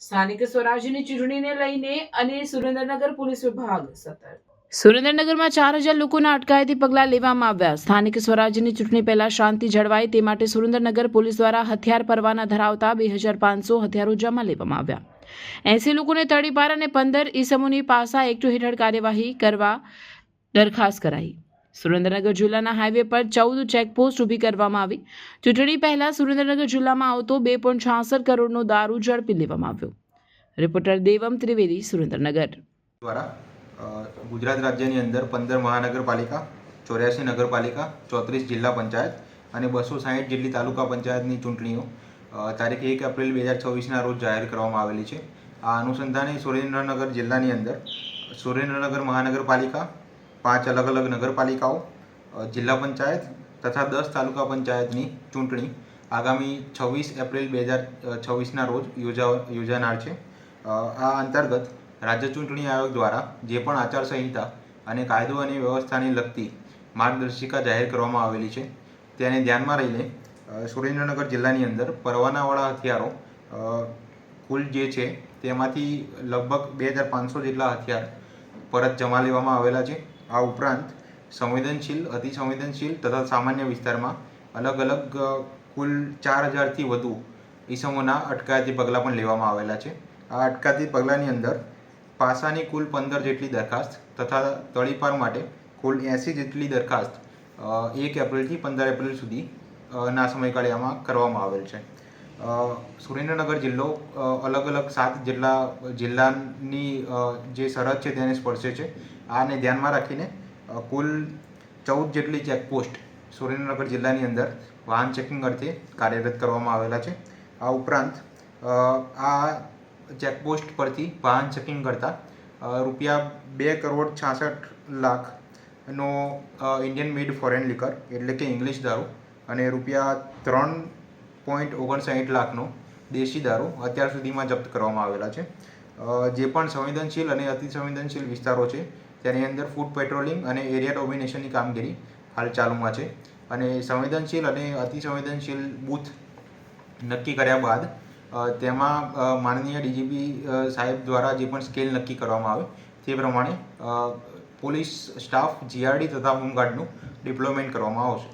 સ્થાનિક સ્વરાજ્યની ચૂંટણીને લઈને અને સુરેન્દ્રનગર પોલીસ વિભાગ સતર્ક. સુરેન્દ્રનગરમાં 4,000 લોકોના અટકાયતી પગલાં લેવામાં આવ્યા. સ્થાનિક સ્વરાજ્યની ચૂંટણી પહેલા શાંતિ જળવાય તે માટે સુરેન્દ્રનગર પોલીસ દ્વારા હથિયાર પરવાના ધરાવતા 2,500 હથિયારો જમા લેવામાં આવ્યા. 80 લોકોને તડીપાર અને 15 ઈસમોની પાસા એક્ટ હેઠળ કાર્યવાહી કરવા દરખાસ્ત કરાઈ. સુરેન્દ્રનગર જિલ્લાના હાઈવે પર 14 ચેકપોસ્ટ ઊભી કરવામાં આવી. ચૂંટણી પહેલા સુરેન્દ્રનગર જિલ્લામાં આવતો 2.66 કરોડનો દારૂ ઝડપી લેવામાં આવ્યો. રિપોર્ટર દેવમ ત્રિવેદી, સુરેન્દ્રનગર. દ્વારા ગુજરાત રાજ્યની અંદર 15 મહાનગરપાલિકા, 84 નગરપાલિકા, 34 જિલ્લા પંચાયત અને 260 જેટલી તાલુકા પંચાયતની ચૂંટણીઓ તારીખ 1 એપ્રિલ 2024ના રોજ જાહેર કરવામાં આવેલી છે. આ અનુસંધાને સુરેન્દ્રનગર જિલ્લાની અંદર સુરેન્દ્રનગર મહાનગરપાલિકા, 5 અલગ અલગ નગરપાલિકાઓ, જિલ્લા પંચાયત તથા 10 તાલુકા પંચાયતની ચૂંટણી આગામી 26 એપ્રિલ 2024ના રોજ યોજાનાર છે. આ અંતર્ગત રાજ્ય ચૂંટણી આયોગ દ્વારા જે પણ આચારસંહિતા અને કાયદો અને વ્યવસ્થાને લગતી માર્ગદર્શિકા જાહેર કરવામાં આવેલી છે તેને ધ્યાનમાં લઈને સુરેન્દ્રનગર જિલ્લાની અંદર પરવાનાવાળા હથિયારો કુલ જે છે તેમાંથી લગભગ 2,500 જેટલા હથિયાર પરત જમા લેવામાં આવેલા છે. આ ઉપરાંત સંવેદનશીલ, અતિસંવેદનશીલ તથા સામાન્ય વિસ્તારમાં અલગ અલગ કુલ 4,000થી વધુ ઈસમોના અટકાયતી પગલાં પણ લેવામાં આવેલા છે. આ અટકાયતી પગલાંની અંદર પાસાની કુલ 15 જેટલી દરખાસ્ત તથા તડીપાર માટે કુલ 80 જેટલી દરખાસ્ત 1 એપ્રિલથી 15 એપ્રિલ સુધી ના સમયગાળામાં કરવામાં આવેલ છે. સુરેન્દ્રનગર જિલ્લો અલગ અલગ 7 જેટલા જિલ્લાની જે સરહદ છે તેને સ્પર્શે છે. આને ધ્યાનમાં રાખીને કુલ 14 જેટલી ચેકપોસ્ટ સુરેન્દ્રનગર જિલ્લાની અંદર વાહન ચેકિંગ અર્થે કાર્યરત કરવામાં આવેલા છે. આ ઉપરાંત આ ચેકપોસ્ટ પરથી વાહન ચેકિંગ કરતાં ₹2,66,00,000નો ઇન્ડિયન મેડ ફોરેન લિકર એટલે કે ઇંગ્લિશ દારૂ અને ₹3.59 લાખનો દેશી દારૂ અત્યાર સુધીમાં જપ્ત કરવામાં આવેલા છે. જે પણ સંવેદનશીલ અને અતિસંવેદનશીલ વિસ્તારો છે તેની અંદર ફૂડ પેટ્રોલિંગ અને એરિયા ડોમિનેશનની કામગીરી હાલ ચાલુમાં છે અને સંવેદનશીલ અને અતિસંવેદનશીલ બૂથ નક્કી કર્યા બાદ તેમાં માનનીય ડીજીપી સાહેબ દ્વારા જે પણ સ્કેલ નક્કી કરવામાં આવે તે પ્રમાણે પોલીસ સ્ટાફ, જીઆરડી તથા હોમગાર્ડનું ડિપ્લોયમેન્ટ કરવામાં આવશે.